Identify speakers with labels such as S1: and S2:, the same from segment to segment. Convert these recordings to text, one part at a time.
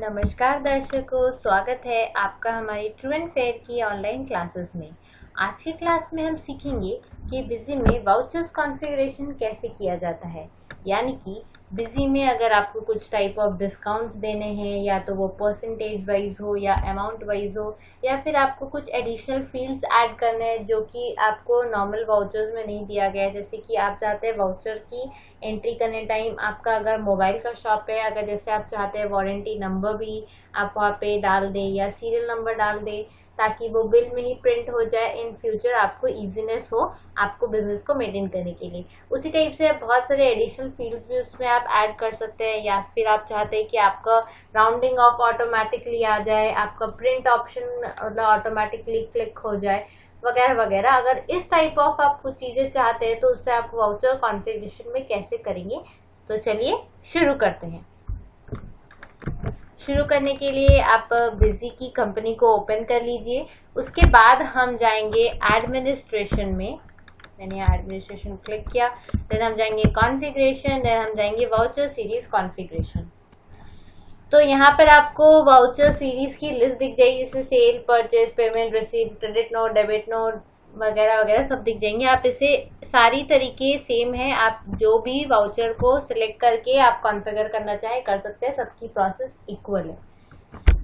S1: नमस्कार दर्शकों, स्वागत है आपका हमारी ट्रू एंड फेयर की ऑनलाइन क्लासेस में। आज की क्लास में हम सीखेंगे कि बिजी में वाउचर्स कॉन्फ़िगरेशन कैसे किया जाता है। यानी कि बिजी में अगर आपको कुछ टाइप ऑफ डिस्काउंट्स देने हैं, या तो वो परसेंटेज वाइज हो या अमाउंट वाइज हो, या फिर आपको कुछ एडिशनल फील्ड्स ऐड करने हैं जो कि आपको नॉर्मल वाउचर्स में नहीं दिया गया है। जैसे कि आप चाहते हैं वाउचर की एंट्री करने टाइम आपका अगर मोबाइल का शॉप है, अगर जैसे आप चाहते हैं वारंटी नंबर भी आप वहाँ पे डाल दें या सीरियल नंबर डाल दें, ताकि वो बिल में ही प्रिंट हो जाए। इन फ्यूचर आपको इजीनेस हो आपको बिजनेस को मेंटेन करने के लिए। उसी टाइप से बहुत सारे एडिशनल फील्ड्स भी उसमें आप ऐड कर सकते हैं, या फिर आप चाहते हैं कि आपका राउंडिंग ऑफ ऑटोमेटिकली आ जाए, आपका प्रिंट ऑप्शन मतलब ऑटोमेटिकली क्लिक हो जाए, वगैरह वगैरह। अगर इस टाइप ऑफ आप कुछ चीजें चाहते हैं तो उससे आप वाउचर कॉन्फ़िगरेशन में कैसे करेंगे, तो चलिए शुरू करते हैं। शुरू करने के लिए आप बिजी की कंपनी को ओपन कर लीजिए। उसके बाद हम जाएंगे एडमिनिस्ट्रेशन में। मैंने एडमिनिस्ट्रेशन क्लिक किया, देन हम जाएंगे कॉन्फ़िगरेशन, देन हम जाएंगे वाउचर सीरीज कॉन्फ़िगरेशन। तो यहाँ पर आपको वाउचर सीरीज की लिस्ट दिख जाएगी, जैसे sale, purchase, payment, receive, credit note, debit note वगैरह वगैरह सब दिख जाएंगे। आप इसे सारी तरीके सेम है, आप जो भी वाउचर को सिलेक्ट करके आप कॉन्फ़िगर करना चाहे कर सकते हैं, सबकी प्रोसेस इक्वल है।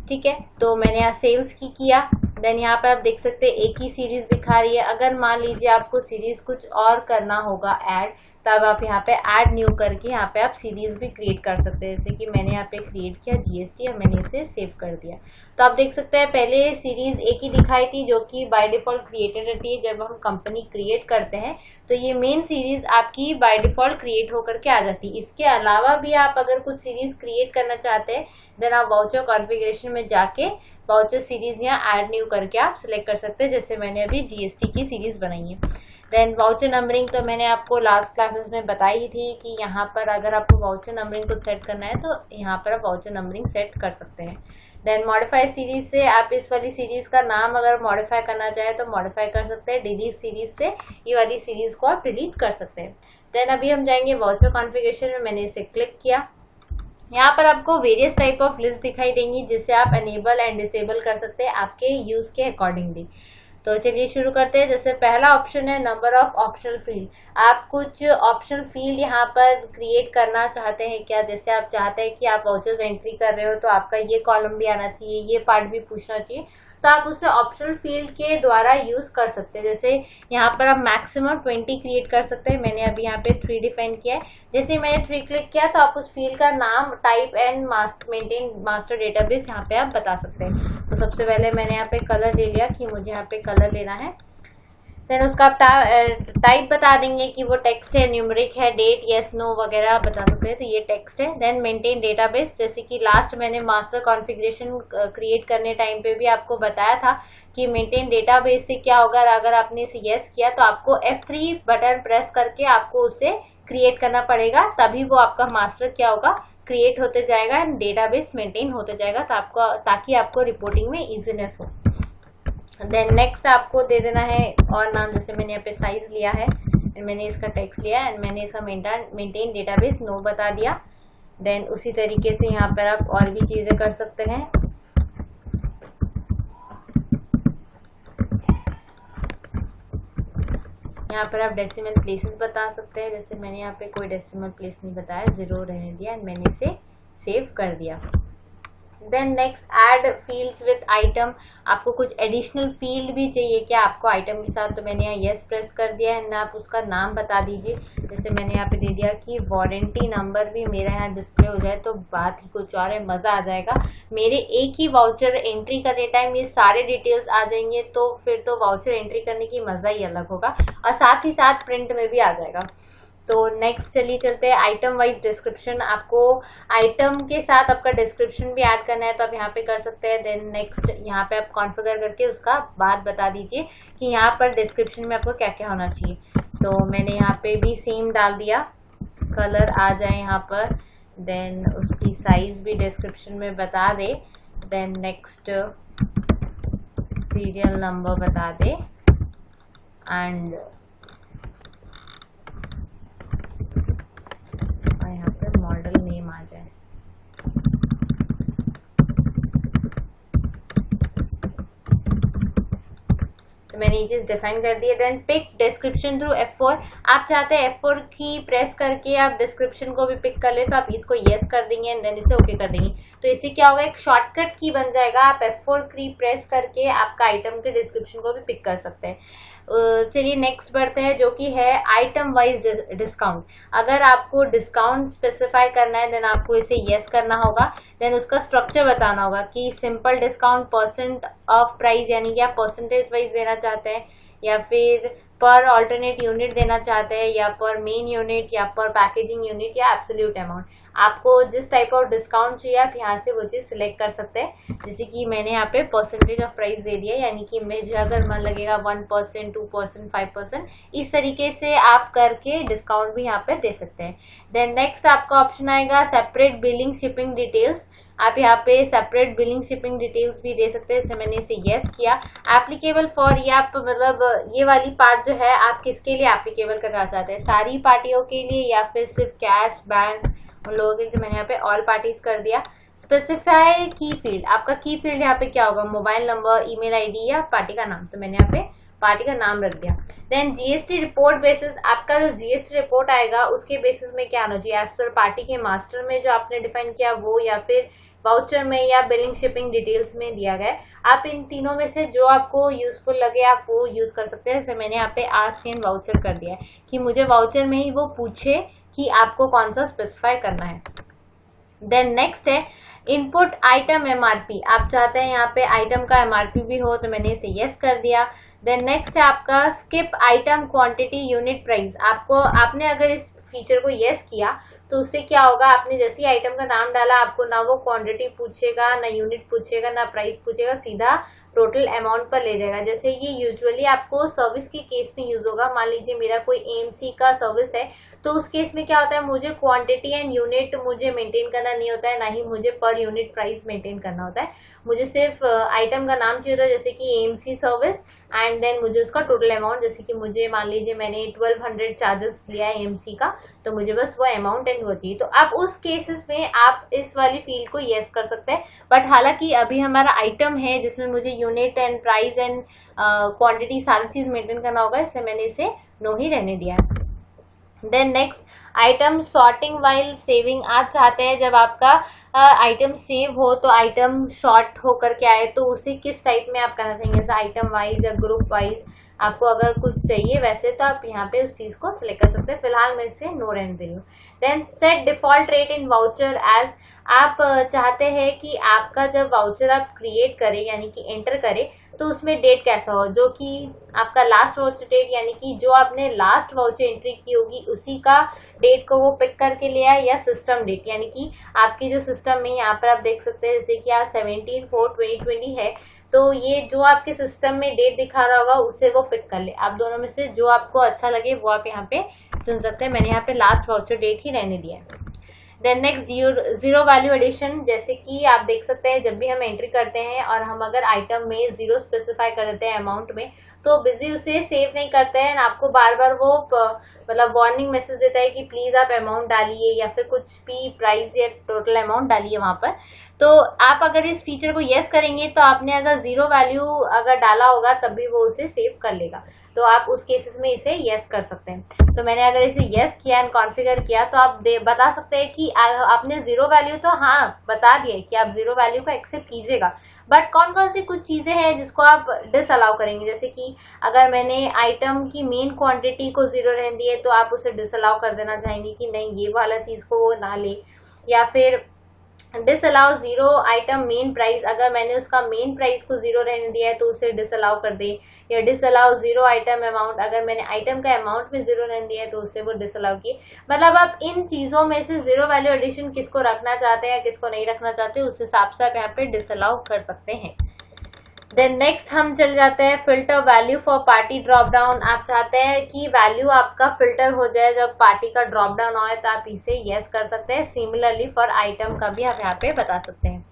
S1: ठीक है, तो मैंने यहाँ सेल्स की किया, देन यहाँ पर आप देख सकते हैं एक ही सीरीज दिखा रही है। अगर मान लीजिए आपको सीरीज कुछ और करना होगा ऐड, तब आप यहाँ पे ऐड न्यू करके यहाँ पे आप सीरीज भी क्रिएट कर सकते हैं। जैसे कि मैंने यहाँ पे क्रिएट किया जीएसटी और मैंने इसे सेव कर दिया। तो आप देख सकते हैं पहले सीरीज एक ही दिखाई थी, जो कि बाय डिफॉल्ट क्रिएटेड रहती है जब हम कंपनी क्रिएट करते हैं। तो ये मेन सीरीज आपकी बाय डिफॉल्ट क्रिएट होकर के आ जाती है। इसके अलावा भी आप अगर कुछ सीरीज क्रिएट करना चाहते हैं, देन आप वाउचर कॉन्फ़िगरेशन में जाके वाउचर सीरीज यहाँ ऐड न्यू करके आप सिलेक्ट कर सकते हैं। जैसे मैंने अभी जीएसटी की सीरीज बनाई है। देन वाउचर नंबरिंग तो मैंने आपको लास्ट क्लासेस में बताई थी कि यहाँ पर अगर आपको वाउचर नंबरिंग को सेट करना है तो यहाँ पर आप वाउचर नंबरिंग सेट कर सकते हैं। देन मॉडिफाई सीरीज से आप इस वाली सीरीज का नाम अगर मॉडिफाई करना चाहे तो मॉडिफाई कर सकते हैं। डिलीट सीरीज से ये वाली सीरीज को आप डिलीट कर सकते हैं। देन अभी हम जाएंगे वाउचर कॉन्फ़िगरेशन में। मैंने इसे क्लिक किया। यहाँ पर आपको वेरियस टाइप ऑफ लिस्ट दिखाई देंगी, जिससे आप एनेबल एंड डिसेबल कर सकते हैं आपके यूज के अकॉर्डिंगली। तो चलिए शुरू करते हैं। जैसे पहला ऑप्शन है नंबर ऑफ ऑप्शनल फील्ड। आप कुछ ऑप्शनल फील्ड यहाँ पर क्रिएट करना चाहते हैं क्या? जैसे आप चाहते हैं कि आप वाउचर्स एंट्री कर रहे हो तो आपका ये कॉलम भी आना चाहिए, ये पार्ट भी पूछना चाहिए, तो आप उसे ऑप्शनल फील्ड के द्वारा यूज कर सकते हैं। जैसे यहाँ पर आप मैक्सिमम 20 क्रिएट कर सकते हैं। मैंने अभी यहाँ पे 3 डिफाइन किया है। जैसे मैंने 3 क्लिक किया तो आप उस फील्ड का नाम, type and maintain master database यहाँ पे आप बता सकते हैं। तो सबसे पहले मैंने यहाँ पे कलर ले लिया कि मुझे यहाँ पे कलर लेना है। देन उसका आप टाइप बता देंगे कि वो टेक्स्ट है, न्यूमेरिक है, डेट, यस नो वगैरह आप बता सकते हैं। तो ये टेक्स्ट है। देन मेंटेन डेटाबेस, जैसे कि लास्ट मैंने मास्टर कॉन्फ़िगरेशन क्रिएट करने टाइम पे भी आपको बताया था कि मेंटेन डेटाबेस से क्या होगा। अगर आपने इसे यस किया तो आपको F3 बटन प्रेस करके आपको उसे क्रिएट करना पड़ेगा, तभी वो आपका मास्टर क्या होगा, क्रिएट होते जाएगा एंड डेटाबेस मेंटेन होते जाएगा, ताकि आपको रिपोर्टिंग में इजीनेस हो। देन नेक्स्ट आपको दे देना है और नाम, जैसे मैंने यहाँ पे साइज लिया है, मैंने इसका टेक्स्ट लिया एंड मैंने इसका मेंटेन डेटाबेस नो बता दिया। देन उसी तरीके से यहाँ पर आप और भी चीजें कर सकते हैं। यहाँ पर आप डेसिमल प्लेसेस बता सकते हैं। जैसे मैंने यहाँ पे कोई डेसिमल प्लेस नहीं बताया, 0 रहने दिया एंड मैंने इसे सेव कर दिया। Then next add fields with item. आपको कुछ एडिशनल फील्ड भी चाहिए क्या आपको आइटम के साथ, तो मैंने यहाँ यस प्रेस कर दिया एंड आप उसका नाम बता दीजिए। जैसे मैंने यहाँ पे दे दिया कि वारंटी नंबर भी मेरा यहाँ डिस्प्ले हो जाए, तो बात ही कुछ और है, मज़ा आ जाएगा। मेरे एक ही वाउचर एंट्री करने टाइम ये सारे डिटेल्स आ जाएंगे, तो फिर तो वाउचर एंट्री करने की मज़ा ही अलग होगा, और साथ ही साथ प्रिंट में भी आ जाएगा। तो नेक्स्ट चलिए चलते हैं आइटम वाइज डिस्क्रिप्शन। आपको आइटम के साथ आपका डिस्क्रिप्शन भी ऐड करना है तो आप यहाँ पे कर सकते हैं। देन नेक्स्ट यहाँ पे आप कॉन्फ़िगर करके उसका बात बता दीजिए कि यहाँ पर डिस्क्रिप्शन में आपको क्या क्या होना चाहिए। तो मैंने यहाँ पे भी सेम डाल दिया, कलर आ जाए यहाँ पर, देन उसकी साइज भी डिस्क्रिप्शन में बता दे, देन नेक्स्ट सीरियल नंबर बता दे एंड यहाँ पे मॉडल नेम आ जाए। तो मैंने ये चीज डिफाइन कर दी है। Then pick description through F4, आप चाहते हैं F4 की प्रेस करके आप डिस्क्रिप्शन को भी पिक कर ले तो आप इसको यस कर देंगे एंड देन इसे ओके कर देंगे। तो इससे क्या होगा, एक शॉर्टकट की बन जाएगा, आप F4 की प्रेस करके आपका आइटम के डिस्क्रिप्शन को भी पिक कर सकते हैं। चलिए नेक्स्ट बढ़ते हैं जो कि है आइटम वाइज डिस्काउंट। अगर आपको डिस्काउंट स्पेसिफाई करना है देन आपको इसे यस करना होगा। देन उसका स्ट्रक्चर बताना होगा कि simple discount, percent of price यानी कि आप परसेंटेज वाइज देना चाहते हैं या फिर पर ऑल्टरनेट यूनिट देना चाहते हैं या पर मेन यूनिट या पर पैकेजिंग यूनिट या एब्सोल्यूट अमाउंट। आपको जिस टाइप ऑफ डिस्काउंट चाहिए आप यहाँ से वो चीज़ सिलेक्ट कर सकते हैं। जैसे कि मैंने यहाँ पे परसेंटेज ऑफ प्राइस दे दिया, यानी कि मुझे अगर मन लगेगा 1%, 2%, 5%, इस तरीके से आप करके डिस्काउंट भी यहाँ पे दे सकते हैं। देन नेक्स्ट आपका ऑप्शन आएगा सेपरेट बिलिंग शिपिंग डिटेल्स। आप यहाँ पे सेपरेट बिलिंग शिपिंग डिटेल्स भी दे सकते हैं। जैसे मैंने इसे यस किया। एप्लीकेबल फॉर, ये आप मतलब ये वाली पार्ट जो है आप किसके लिए एप्लीकेबल करना चाहते हैं, सारी पार्टियों के लिए या फिर सिर्फ कैश, बैंक, उन लोगों के लिए। मैंने यहाँ पे ऑल पार्टीज कर दिया। स्पेसिफाई की फील्ड, आपका की फील्ड यहाँ पे क्या होगा, मोबाइल नंबर, ईमेल आईडी या पार्टी का नाम। तो मैंने यहाँ पे पार्टी का नाम रख दिया। देन जीएसटी रिपोर्ट बेसिस, आपका जो जीएसटी रिपोर्ट आएगा उसके बेसिस में क्या होना चाहिए, एज पर पार्टी के मास्टर में जो आपने डिफाइन किया वो, या फिर वाउचर में या बिलिंग शिपिंग डिटेल्स में दिया गया है। आप इन तीनों में से जो आपको यूजफुल लगे आप वो यूज कर सकते हैं। जैसे मैंने यहाँ पे आस्क इन वाउचर कर दिया है कि मुझे वाउचर में ही वो पूछे कि आपको कौन सा स्पेसिफाई करना है। देन नेक्स्ट है इनपुट आइटम एमआरपी, आप चाहते हैं यहाँ पे आइटम का एमआरपी भी हो तो मैंने इसे यस कर दिया। देन नेक्स्ट है आपका skip item quantity unit price. आपने अगर इस फीचर को यस किया तो उससे क्या होगा, आपने जैसे ही आइटम का नाम डाला आपको ना वो क्वांटिटी पूछेगा, ना यूनिट पूछेगा, ना प्राइस पूछेगा, सीधा टोटल अमाउंट पर ले जाएगा। जैसे ये यूजुअली आपको सर्विस के केस में यूज होगा। मान लीजिए मेरा कोई एएमसी का सर्विस है तो उस केस में क्या होता है, मुझे क्वांटिटी एंड यूनिट मुझे मेंटेन करना नहीं होता है, ना ही मुझे पर यूनिट प्राइस मेंटेन करना होता है। मुझे सिर्फ आइटम का नाम चाहिए होता है, जैसे कि एएमसी सर्विस, एंड देन मुझे उसका टोटल अमाउंट, जैसे कि मुझे मान लीजिए मैंने 1200 चार्जेस लिया है एएमसी का, तो मुझे बस वो अमाउंट एंड वो चाहिए। तो आप उस केसेस में आप इस वाली फील्ड को यस कर सकते हैं। बट हालांकि अभी हमारा आइटम है जिसमें मुझे unit and price and quantity सारी चीज मेंटेन करना होगा, इसलिए मैंने इसे नो ही रहने दिया है। Then next item sorting while saving, आप चाहते हैं जब आपका आइटम सेव हो तो आइटम शॉर्ट होकर के आए, तो उसे किस टाइप में आप करना चाहेंगे, जैसे आइटम वाइज या ग्रुप वाइज आपको अगर कुछ चाहिए वैसे तो आप यहाँ पे उस चीज को सिलेक्ट कर सकते हैं। फिलहाल मैं इसे नो रहने दे रही हूँ। Then set default rate in voucher as, आप चाहते हैं कि आपका जब वाउचर आप क्रिएट करें यानी कि एंटर करें तो उसमें डेट कैसा हो, जो कि आपका लास्ट वाउचर डेट यानी कि जो आपने लास्ट वाउचर एंट्री की होगी उसी का डेट को वो पिक करके ले आए, या सिस्टम डेट यानी कि आपकी जो सिस्टम में यहाँ पर आप देख सकते हैं जैसे कि आज 17/4/2020 है, तो ये जो आपके सिस्टम में डेट दिखा रहा होगा उसे वो पिक कर ले। आप दोनों में से जो आपको अच्छा लगे वो आप यहाँ पे चुन सकते हैं। मैंने यहाँ पे लास्ट वाउचर डेट ही रहने दिया है। Then next zero value addition, जैसे कि आप देख सकते हैं जब भी हम एंट्री करते हैं और हम अगर आइटम में जीरो स्पेसिफाई कर देते हैं अमाउंट में तो बिजी उसे सेव नहीं करते हैं, आपको बार बार वो मतलब वार्निंग मैसेज देता है कि प्लीज आप अमाउंट डालिए या फिर कुछ भी प्राइस या टोटल अमाउंट डालिए वहां पर। तो आप अगर इस फीचर को यस करेंगे तो आपने अगर जीरो वैल्यू अगर डाला होगा तब भी वो उसे सेव कर लेगा, तो आप उस केसेस में इसे यस कर सकते हैं। तो मैंने अगर इसे यस किया एंड कॉन्फ़िगर किया तो आप बता सकते हैं कि आपने जीरो वैल्यू तो हाँ बता दिया कि आप जीरो वैल्यू को एक्सेप्ट कीजिएगा, बट कौन कौन सी कुछ चीजें हैं जिसको आप डिसअलाउ करेंगे। जैसे कि अगर मैंने आइटम की मेन क्वांटिटी को जीरो रहने दिए तो आप उसे डिसअलाउ कर देना चाहेंगे कि नहीं ये वाला चीज को वो ना ले, या फिर disallow zero item main price, अगर मैंने उसका मेन प्राइस को जीरो रहने दिया है तो उसे डिसअलाउ कर दे, या डिसअलाउ जीरो आइटम अमाउंट, अगर मैंने आइटम का अमाउंट में जीरो रहने दिया है तो उसे वो डिसअलाउ किए। मतलब आप इन चीजों में से जीरो वैल्यू एडिशन किसको रखना चाहते हैं या किसको नहीं रखना चाहते उस हिसाब से आप यहाँ पे डिसअलाउ कर सकते हैं। देन नेक्स्ट हम चल जाते हैं filter value for party drop down, आप चाहते हैं कि वैल्यू आपका फिल्टर हो जाए जब पार्टी का ड्रॉप डाउन आए तो आप इसे यस कर सकते हैं। सिमिलरली फॉर आइटम का भी आप यहाँ पे बता सकते हैं।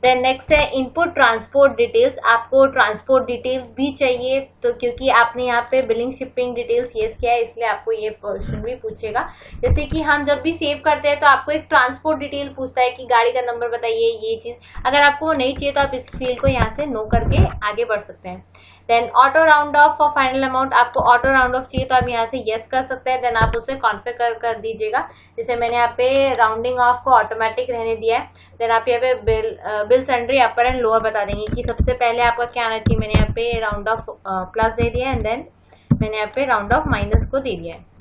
S1: देन नेक्स्ट है इनपुट ट्रांसपोर्ट डिटेल्स, आपको ट्रांसपोर्ट डिटेल्स भी चाहिए तो क्योंकि आपने यहाँ पे बिलिंग शिपिंग डिटेल्स यस किया है इसलिए आपको ये क्वेश्चन भी पूछेगा। जैसे कि हम जब भी सेव करते हैं तो आपको एक ट्रांसपोर्ट डिटेल पूछता है कि गाड़ी का नंबर बताइए ये चीज, अगर आपको नहीं चाहिए तो आप इस फील्ड को यहाँ से नो करके आगे बढ़ सकते हैं। Then auto round off for final amount, आपको ऑटो राउंड ऑफ चाहिए तो आप यहाँ से यस कर सकते हैं, देन आप उसे कॉन्फ़िगर कर दीजिएगा। जैसे मैंने यहाँ पे राउंडिंग ऑफ को ऑटोमेटिक रहने दिया है। देन आप यहाँ पे bill sundry upper and lower बता देंगे कि सबसे पहले आपका क्या आना चाहिए। मैंने यहाँ पे राउंड ऑफ प्लस दे दिया एंड देन मैंने यहाँ पे राउंड ऑफ माइनस को दे दिया है।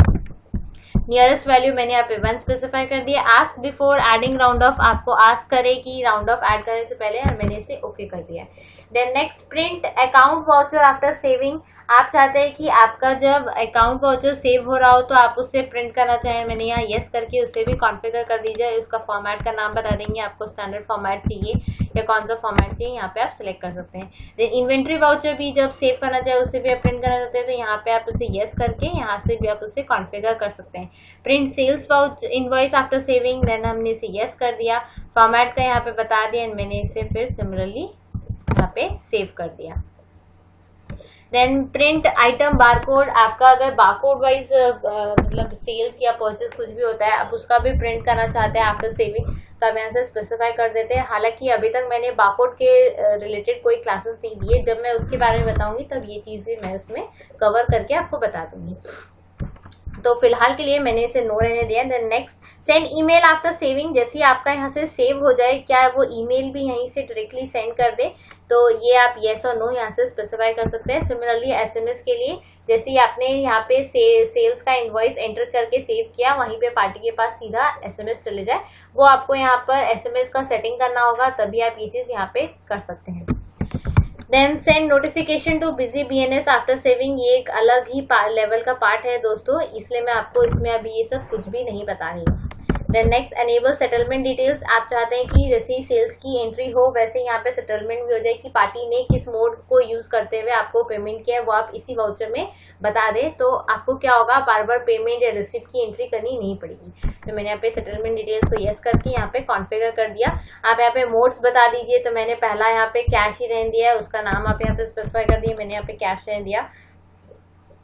S1: नियरेस्ट वैल्यू मैंने यहाँ पे 1 स्पेसिफाई कर दिया। Ask before adding round of, आपको आस्क करे कि राउंड ऑफ ऐड करने से पहले, और मैंने इसे ओके कर दिया है। Then next print account voucher after saving, आप चाहते हैं कि आपका जब अकाउंट वाउचर सेव हो रहा हो तो आप उससे प्रिंट करना चाहें, मैंने यहाँ यस करके उससे भी कॉन्फ़िगर कर दीजिए। उसका फॉर्मेट का नाम बता देंगे, आपको स्टैंडर्ड फॉर्मेट चाहिए या कौन सा फॉर्मेट चाहिए, यहाँ पे आप सिलेक्ट कर सकते हैं। देन इन्वेंट्री वाउचर भी जब सेव करना चाहे उससे भी आप प्रिंट करना चाहते हैं तो यहाँ पे आप उसे यस करके यहाँ से भी आप उसे कॉन्फ़िगर कर सकते हैं। Print sales voucher invoice after saving, then हमने इसे यस कर दिया, फॉर्मेट का यहाँ पे बता दिया एंड मैंने इसे फिर सिमिलरली यहाँ पे सेव कर दिया। देन प्रिंट आइटम बारकोड, आपका अगर बारकोड वाइज मतलब सेल्स या परचेज कुछ भी होता है, आप उसका भी प्रिंट करना चाहते हैं आफ्टर सेविंग तो आप यहाँ से स्पेसिफाई कर देते हैं। हालांकि अभी तक मैंने बारकोड के रिलेटेड कोई क्लासेस नहीं दिए, जब मैं उसके बारे में बताऊंगी तब ये चीज़ भी मैं उसमें कवर करके आपको बता दूंगी। तो फिलहाल के लिए मैंने इसे नो रहने दिया। Then next send email after saving, जैसे ही आपका यहाँ से सेव हो जाए क्या वो ईमेल भी यहीं से डायरेक्टली सेंड कर दे, तो ये आप येस और नो यहाँ से स्पेसिफाई कर सकते हैं। सिमिलरली एसएमएस के लिए जैसे ही आपने यहाँ पे सेल्स का इनवॉइस एंटर करके सेव किया, वहीं पे पार्टी के पास सीधा एसएमएस चले जाए, वो आपको यहाँ पर एसएमएस का सेटिंग करना होगा, तभी आप ये चीज़ यहाँ पे कर सकते हैं। Then send notification to busy BNS after saving, ये एक अलग ही लेवल का पार्ट है दोस्तों, इसलिए मैं आपको इसमें अभी ये सब कुछ भी नहीं बता रही हूँ। Then next enable settlement details, आप चाहते हैं कि जैसे ही सेल्स की एंट्री हो वैसे ही यहाँ पे सेटलमेंट भी हो जाए कि पार्टी ने किस मोड को यूज करते हुए आपको पेमेंट किया है वो आप इसी वाउचर में बता दें, तो आपको क्या होगा, बार बार पेमेंट या रिसिप्ट की एंट्री करनी नहीं पड़ेगी। तो मैंने यहाँ पे सेटलमेंट डिटेल्स को यस करके यहाँ पे कॉन्फ़िगर कर दिया। आप यहाँ पे मोड्स बता दीजिए, तो मैंने पहला यहाँ पे कैश ही रहने दिया है, उसका नाम आप यहाँ पे स्पेसिफाई कर दिया, मैंने यहाँ पे कैश रहने दिया।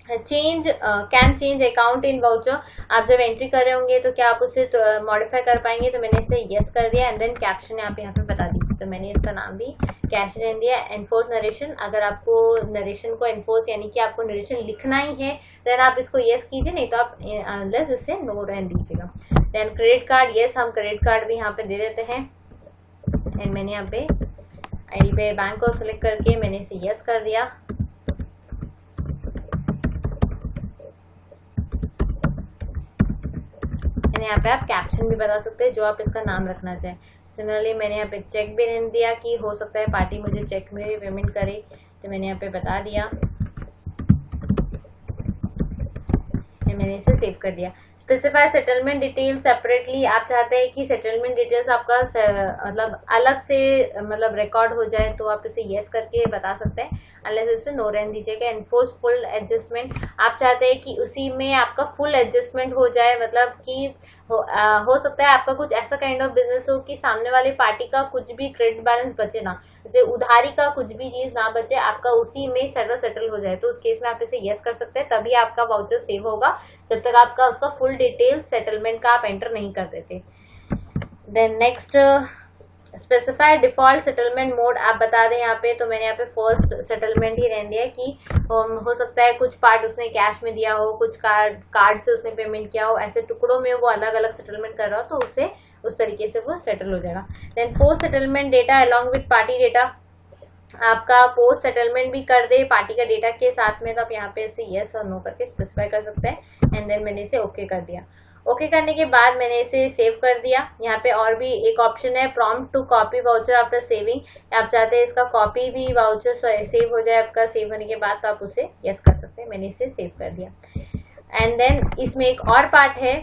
S1: Change can change account in voucher, आप जब एंट्री कर रहे होंगे तो क्या आप उसे मॉडिफाई कर पाएंगे, तो मैंने इसे यस कर दिया एंड देन कैप्शन यहाँ पे बता दीजिए, तो मैंने इसका नाम भी कैश रहने दिया। एनफोर्स नरेशन, अगर आपको नरेशन को एनफोर्स यानी कि आपको नरेशन लिखना ही है देन आप इसको यस कीजिए, नहीं तो आप अनलेस इससे नो रहने दीजिएगा। देन क्रेडिट कार्ड, यस हम क्रेडिट कार्ड भी यहाँ पे दे देते हैं एंड मैंने यहाँ पे आईडी पे बैंक को सिलेक्ट करके मैंने इसे यस कर दिया। यहाँ पे आप कैप्शन भी बता सकते हैं जो आप इसका नाम रखना चाहें। सिमिलरली मैंने यहाँ पे चेक भी रहने दिया कि हो सकता है पार्टी मुझे चेक में भी पेमेंट करे, तो मैंने यहाँ पे बता दिया, मैंने इसे सेव कर दिया। स्पेसिफाई सेटलमेंट डिटेल सेपरेटली, आप चाहते हैं कि सेटलमेंट डिटेल्स आपका मतलब अलग से मतलब रिकॉर्ड हो जाए तो आप इसे यस करके बता सकते हैं, अनलेस इसे नो रहने दीजिएगा। एनफोर्स फुल एडजस्टमेंट, आप चाहते हैं कि उसी में आपका फुल एडजस्टमेंट हो जाए, मतलब कि हो सकता है आपका कुछ ऐसा काइंड ऑफ बिजनेस हो कि सामने वाली पार्टी का कुछ भी क्रेडिट बैलेंस बचे ना, जैसे उधारी का कुछ भी चीज ना बचे, आपका उसी में सेटल हो जाए, तो उस केस में आप इसे यस कर सकते हैं, तभी आपका वाउचर सेव होगा, जब तक आपका उसका फुल डिटेल सेटलमेंट का आप एंटर नहीं कर देते। Then next specify default settlement mode, आप बता दें यहाँ पे, तो मैंने यहाँ पे फर्स्ट सेटलमेंट ही रहने दिया कि हो सकता है कुछ पार्ट उसने कैश में दिया हो, कुछ कार्ड से उसने पेमेंट किया हो, ऐसे टुकड़ों में वो अलग अलग सेटलमेंट कर रहा हो तो उससे उस तरीके से वो सेटल हो जाएगा। Then post settlement data along with party data, आपका पोस्ट सेटलमेंट भी कर दे पार्टी का डेटा के साथ में, तो आप यहाँ पे इसे यस और नो करके स्पेसिफाई कर सकते हैं एंड देन मैंने इसे ओके कर दिया। ओके करने के बाद मैंने इसे सेव कर दिया। यहाँ पे और भी एक ऑप्शन है prompt to copy voucher after saving, आप चाहते हैं इसका कॉपी भी वाउचर सेव हो जाए आपका सेव होने के बाद, तो आप उसे यस कर सकते हैं, मैंने इसे सेव कर दिया। एंड देन इसमें एक और पार्ट है,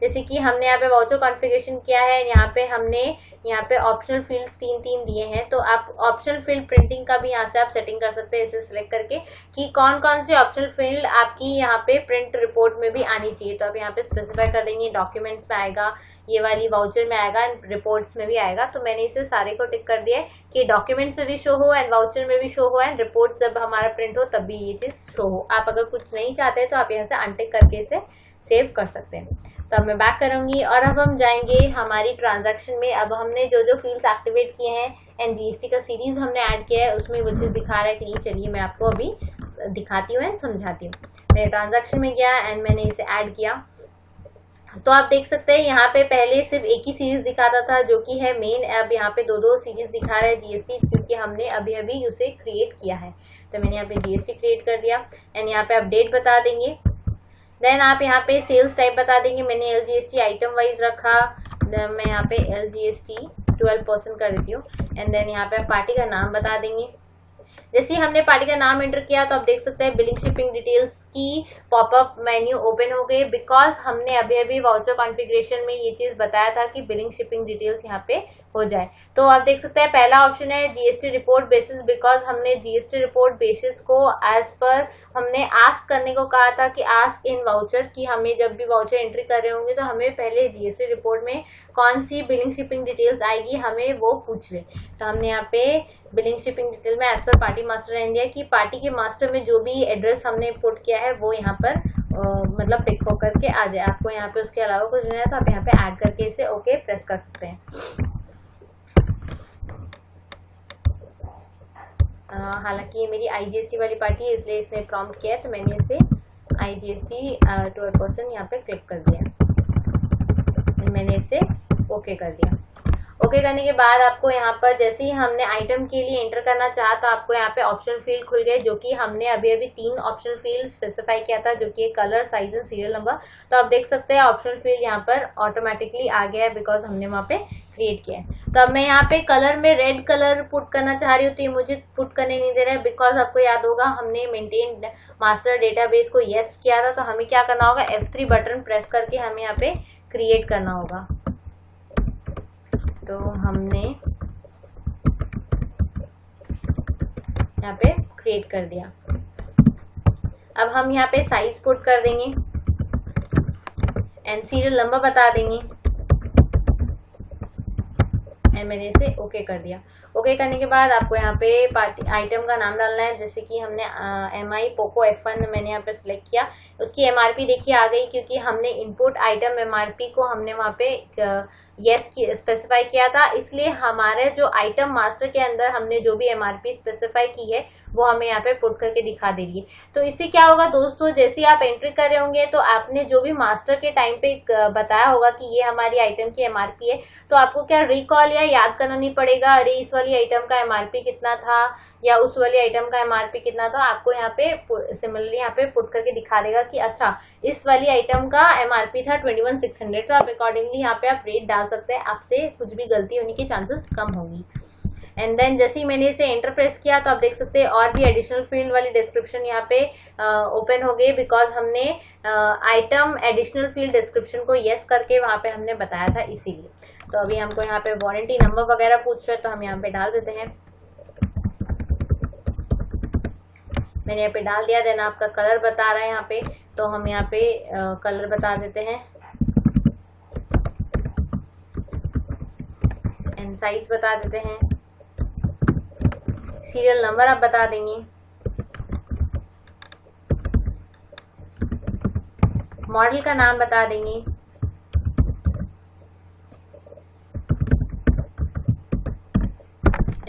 S1: जैसे कि हमने यहाँ पे वाउचर कॉन्फ़िगरेशन किया है, यहाँ पे हमने यहाँ पे ऑप्शनल फील्ड्स तीन दिए हैं, तो आप ऑप्शनल फील्ड प्रिंटिंग का भी यहाँ से आप सेटिंग कर सकते हैं, इसे सिलेक्ट करके कि कौन कौन से ऑप्शनल फील्ड आपकी यहाँ पे प्रिंट रिपोर्ट में भी आनी चाहिए, तो आप यहाँ पे स्पेसिफाई कर देंगे, डॉक्यूमेंट्स में आएगा, ये वाली वाउचर में आएगा, रिपोर्ट्स में भी आएगा, तो मैंने इसे सारे को टिक कर दिया है कि डॉक्यूमेंट्स में भी शो हो एंड वाउचर में भी शो हो एंड रिपोर्ट जब हमारा प्रिंट हो तब भी ये चीज़ शो हो। आप अगर कुछ नहीं चाहते तो आप यहाँ से अनटिक करके इसे सेव कर सकते हैं। तो अब मैं बैक करूंगी और अब हम जाएंगे हमारी ट्रांजैक्शन में। अब हमने जो जो फील्ड्स एक्टिवेट किए हैं एंड जीएसटी का सीरीज हमने ऐड किया है उसमें वो चीज़ दिखा रहा है कि नहीं, चलिए मैं आपको अभी दिखाती हूँ एंड समझाती हूँ। मैंने ट्रांजैक्शन में गया एंड मैंने इसे ऐड किया, तो आप देख सकते हैं यहाँ पे पहले सिर्फ एक ही सीरीज दिखाता था जो कि है मेन। अब यहाँ पे दो सीरीज दिखा रहा है जीएसटी, क्योंकि हमने अभी अभी उसे क्रिएट किया है। तो मैंने यहाँ पे जीएसटी क्रिएट कर दिया एंड यहाँ पे आप डेट बता देंगे। देन आप यहाँ पे सेल्स टाइप बता देंगे। मैंने एलजीएसटी आइटम वाइज रखा, मैं यहाँ पे एलजीएसटी 12% कर देती हूँ एंड देन यहाँ पे पार्टी का नाम बता देंगे। जैसे ही हमने पार्टी का नाम एंटर किया तो आप देख सकते हैं बिलिंग शिपिंग डिटेल्स की पॉपअप मेन्यू ओपन हो गई, बिकॉज हमने अभी अभी वाउचर कॉन्फ़िगरेशन में ये चीज बताया था कि बिलिंग शिपिंग डिटेल्स यहाँ पे हो जाए। तो आप देख सकते हैं पहला ऑप्शन है जीएसटी रिपोर्ट बेसिस, बिकॉज हमने जीएसटी रिपोर्ट बेसिस को एज पर हमने आस्क करने को कहा था कि आस्क इन वाउचर, कि हमें जब भी वाउचर एंट्री कर रहे होंगे तो हमें पहले जीएसटी रिपोर्ट में कौन सी बिलिंग शिपिंग डिटेल्स आएगी हमें वो पूछ ले। तो हमने यहाँ पे बिलिंग शिपिंग डिटेल में as per party master India की पार्टी के मास्टर में जो भी एड्रेस हमने पुट किया है वो यहाँ पर मतलब पिक होकर के आ जाए। आपको यहाँ पे उसके अलावा कुछ नहीं है तो आप यहाँ पे ऐड करके इसे ओके प्रेस कर सकते हैं। हालांकि ये मेरी आईजीएसटी वाली पार्टी है इसलिए इसने प्रॉम्प्ट किया है, तो मैंने इसे आईजीएसटी 12% यहाँ पे क्लिक कर दिया, मैंने इसे ओके कर दिया। ओके करने के बाद आपको यहाँ पर जैसे ही हमने आइटम के लिए एंटर करना चाहा तो आपको यहाँ पे ऑप्शन फील्ड खुल गए, जो कि हमने अभी अभी 3 ऑप्शन फील्ड स्पेसिफाई किया था, जो कि colour, size and serial number. तो आप देख सकते हैं ऑप्शन फील्ड यहाँ पर ऑटोमेटिकली आ गया है, बिकॉज हमने वहाँ पे क्रिएट किया है। तो अब मैं यहाँ पे कलर में रेड कलर पुट करना चाह रही हूँ, तो ये मुझे पुट करने नहीं दे रहा है, बिकॉज आपको याद होगा हमने मेंटेन मास्टर डेटाबेस को येस किया था। तो हमें क्या करना होगा, F3 बटन प्रेस करके हमें यहाँ पे क्रिएट करना होगा। तो हमने यहाँ पे क्रिएट कर दिया। अब हम यहाँ पे साइज पुट कर देंगे एंड सीरियल नंबर बता देंगे एंड मैंने इसे ओके कर दिया। ओके करने के बाद आपको यहाँ पे पार्टी आइटम का नाम डालना है, जैसे कि हमने MI पोको F1 मैंने यहाँ पे सिलेक्ट किया। उसकी MRP देखिए आ गई, क्योंकि हमने इनपुट आइटम MRP को हमने वहाँ पे यस स्पेसिफाई किया था, इसलिए हमारे जो आइटम मास्टर के अंदर हमने जो भी MRP स्पेसिफाई की है वो हमें यहाँ पे पुट करके दिखा दे रही है। तो इससे क्या होगा दोस्तों, जैसे ही आप एंट्री कर रहे होंगे तो आपने जो भी मास्टर के टाइम पे बताया होगा कि ये हमारी आइटम की MRP है, तो आपको क्या रिकॉल या याद करना नहीं पड़ेगा, अरे इस वाली आइटम का MRP कितना था या उस वाली आइटम का MRP कितना था। आपको यहाँ पे सिमिलरली यहाँ पे पुट करके दिखा देगा कि अच्छा इस वाली आइटम का MRP था 21,600, तो आप अकॉर्डिंगली यहाँ पे आप रेट डाल सकते हैं, आपसे कुछ भी गलती होने की चांसेस कम होंगी। एंड देन जैसे ही मैंने इसे एंटर प्रेस किया तो आप देख सकते हैं और भी एडिशनल फील्ड वाली डिस्क्रिप्शन यहाँ पे ओपन हो गई, बिकॉज हमने आइटम एडिशनल फील्ड डिस्क्रिप्शन को येस करके वहाँ पे हमने बताया था, इसीलिए। तो अभी हमको यहाँ पे वारंटी नंबर वगैरह पूछ रहे हैं, तो हम यहाँ पे डाल देते हैं। मैंने यहाँ पे डाल दिया। देन आपका कलर बता रहा है यहाँ पे, तो हम यहाँ पे कलर बता देते हैं एंड साइज बता देते हैं। सीरियल नंबर आप बता देंगे, मॉडल का नाम बता देंगे,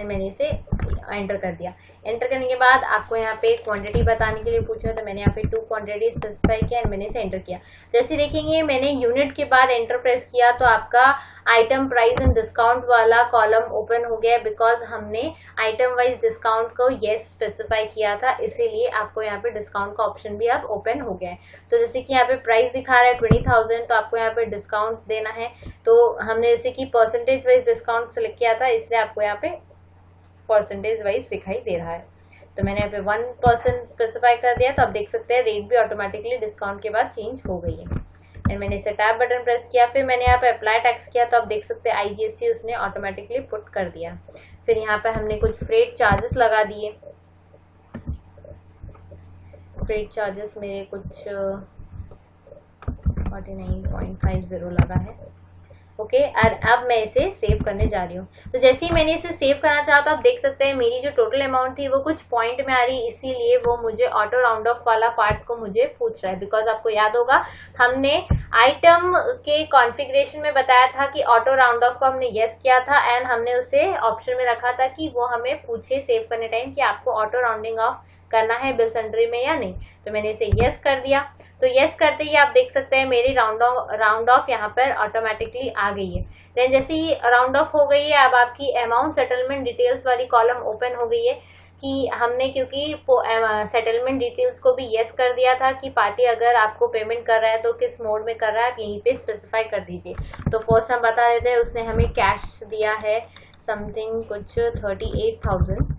S1: मैंने इसे एंटर कर दिया। एंटर करने के बाद आपको यहाँ पे क्वांटिटी बताने के लिए पूछा, तो मैंने यहाँ पे 2 क्वांटिटी स्पेसिफाई किया एंड मैंने इसे एंटर किया। जैसे देखेंगे मैंने यूनिट के बाद एंटर प्रेस किया तो आपका आइटम प्राइस एंड डिस्काउंट वाला कॉलम ओपन हो गया, बिकॉज हमने आइटम वाइज डिस्काउंट को येस स्पेसिफाई किया था, इसीलिए आपको यहाँ पे डिस्काउंट का ऑप्शन भी अब ओपन हो गया है। तो जैसे कि यहाँ पे प्राइस दिखा रहा है 20,000, तो आपको यहाँ पे डिस्काउंट देना है, तो हमने जैसे कि परसेंटेज वाइज डिस्काउंट सेलेक्ट किया था, इसलिए आपको यहाँ पे परसेंटेज वाइज दिखाई दे रहा है। तो मैंने यहाँ पे 1% स्पेसिफाई कर दिया, तो आप देख सकते हैं रेट भी ऑटोमेटिकली डिस्काउंट के बाद चेंज हो गई है। एंड मैंने इसे टैब बटन प्रेस किया, फिर मैंने यहाँ पे अप्लाई टैक्स किया, तो आप देख सकते हैं IGST उसने ऑटोमेटिकली पुट कर दिया। फिर यहाँ पे हमने कुछ फ्रेट चार्जेस लगा दिए। फ्रेट चार्जेस मेरे कुछ 49.50 लगा है। ओके और अब मैं इसे सेव करने जा रही हूँ। तो जैसे ही मैंने इसे सेव करना चाहा तो आप देख सकते हैं मेरी जो टोटल अमाउंट थी वो कुछ पॉइंट में आ रही, इसीलिए वो मुझे ऑटो राउंड ऑफ वाला पार्ट को मुझे पूछ रहा है। बिकॉज आपको याद होगा हमने आइटम के कॉन्फ़िगरेशन में बताया था कि ऑटो राउंड ऑफ को हमने यस किया था एंड हमने उसे ऑप्शन में रखा था कि वो हमें पूछे सेव करने टाइम कि आपको ऑटो राउंडिंग ऑफ करना है बिल सेंट्री में या नहीं। तो मैंने इसे यस कर दिया। तो यस करते ही आप देख सकते हैं मेरी राउंड ऑफ यहाँ पर ऑटोमेटिकली आ गई है। देन जैसे ही राउंड ऑफ हो गई है अब आपकी अमाउंट सेटलमेंट डिटेल्स वाली कॉलम ओपन हो गई है कि हमने क्योंकि सेटलमेंट डिटेल्स को भी यस कर दिया था कि पार्टी अगर आपको पेमेंट कर रहा है तो किस मोड में कर रहा है आप यहीं पे स्पेसिफाई कर दीजिए। तो फर्स्ट हम बता देते हैं उसने हमें कैश दिया है समथिंग कुछ 38,000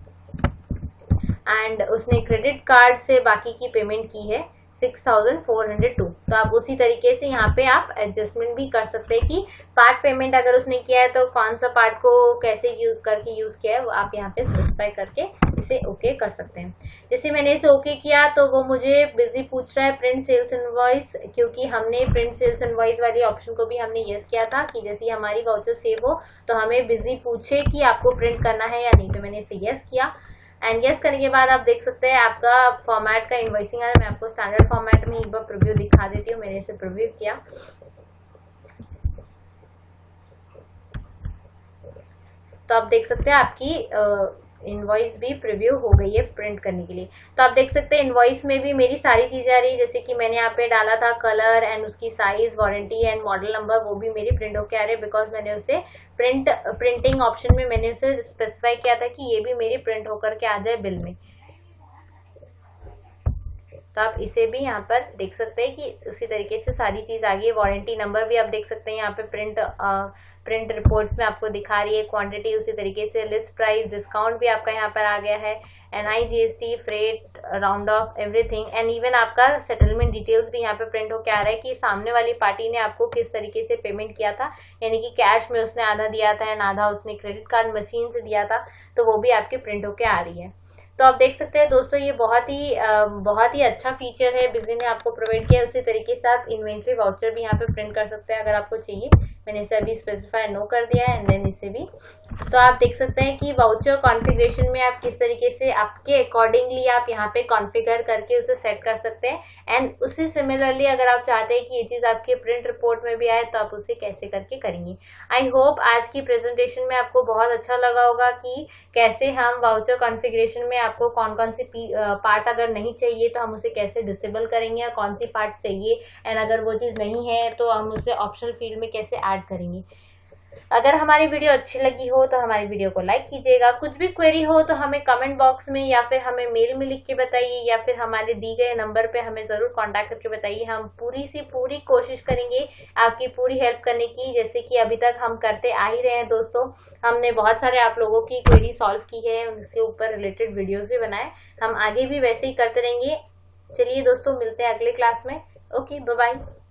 S1: एंड उसने क्रेडिट कार्ड से बाकी की पेमेंट की है 6,402। तो आप उसी तरीके से यहाँ पे आप एडजस्टमेंट भी कर सकते हैं कि पार्ट पेमेंट अगर उसने किया है तो कौन सा पार्ट को कैसे यूज किया है वो आप यहाँ पे स्पेसिफाई करके इसे ओके कर सकते हैं। जैसे मैंने इसे ओके किया तो वो मुझे बिजी पूछ रहा है प्रिंट सेल्स इनवॉइस, क्योंकि हमने प्रिंट सेल्स इनवॉइस वाली ऑप्शन को भी हमने यस किया था कि जैसे हमारी वाउचर सेव हो तो हमें बिजी पूछे कि आपको प्रिंट करना है या नहीं। तो मैंने इसे यस किया एंड यस करने के बाद आप देख सकते हैं आपका फॉर्मेट का इनवॉइसिंग है। मैं आपको स्टैंडर्ड फॉर्मेट में एक बार प्रीव्यू दिखा देती हूँ। मैंने इसे प्रीव्यू किया तो आप देख सकते हैं आपकी इनवॉइस भी प्रीव्यू हो गई है प्रिंट करने के लिए। तो आप देख सकते हैं इनवॉइस में भी मेरी सारी चीजें आ रही है, जैसे कि मैंने यहाँ पे डाला था कलर एंड उसकी size, warranty and model number, वो भी मेरी प्रिंट होके आ रहे हैं बिकॉज मैंने उसे प्रिंटिंग ऑप्शन में मैंने उसे स्पेसिफाई किया था कि ये भी मेरी प्रिंट होकर के आ जाए बिल में। तो आप इसे भी यहाँ पर देख सकते हैं कि उसी तरीके से सारी चीज आ गई है। वारंटी नंबर भी आप देख सकते हैं यहाँ पे प्रिंट रिपोर्ट्स में आपको दिखा रही है, क्वांटिटी उसी तरीके से, लिस्ट प्राइस, डिस्काउंट भी आपका यहाँ पर आ गया है, NI GST, freight, round of, everything and even आपका सेटलमेंट डिटेल्स भी यहाँ पे प्रिंट होकर आ रहा है कि सामने वाली पार्टी ने आपको किस तरीके से पेमेंट किया था, यानी कि कैश में उसने आधा दिया था एंड आधा उसने क्रेडिट कार्ड मशीन से दिया था, तो वो भी आपकी प्रिंट होकर आ रही है। तो आप देख सकते हैं दोस्तों ये बहुत ही अच्छा फीचर है बिजी ने आपको प्रोवाइड किया है। उसी तरीके से आप इन्वेंट्री वाउचर भी यहाँ पे प्रिंट कर सकते हैं अगर आपको चाहिए। मैंने इसे अभी स्पेसिफाई नो कर दिया है एंड देन इसे भी। तो आप देख सकते हैं कि वाउचर कॉन्फ़िगरेशन में आप किस तरीके से आपके अकॉर्डिंगली आप यहाँ पे कॉन्फ़िगर करके उसे सेट कर सकते हैं एंड उसी सिमिलरली अगर आप चाहते हैं कि ये चीज़ आपके प्रिंट रिपोर्ट में भी आए तो आप उसे कैसे करके करेंगे। आई होप आज की प्रेजेंटेशन में आपको बहुत अच्छा लगा होगा कि कैसे हम वाउचर कॉन्फ़िगरेशन में आपको कौन कौन सी पार्ट अगर नहीं चाहिए तो हम उसे कैसे डिसेबल करेंगे या कौन सी पार्ट चाहिए एंड अगर वो चीज़ नहीं है तो हम उसे ऑप्शनल फील्ड में कैसे ऐड करेंगे। अगर हमारी वीडियो अच्छी लगी हो तो हमारी वीडियो को लाइक कीजिएगा। कुछ भी क्वेरी हो तो हमें कमेंट बॉक्स में या फिर हमें मेल में लिख के बताइए या फिर हमारे दी गए नंबर पे हमें ज़रूर कांटेक्ट करके बताइए। हम पूरी कोशिश करेंगे आपकी पूरी हेल्प करने की, जैसे कि अभी तक हम करते आ ही रहे हैं दोस्तों। हमने बहुत सारे आप लोगों की क्वेरी सॉल्व की है, उसके ऊपर रिलेटेड वीडियोज़ भी बनाए। हम आगे भी वैसे ही करते रहेंगे। चलिए दोस्तों मिलते हैं अगले क्लास में। Okay bye bye.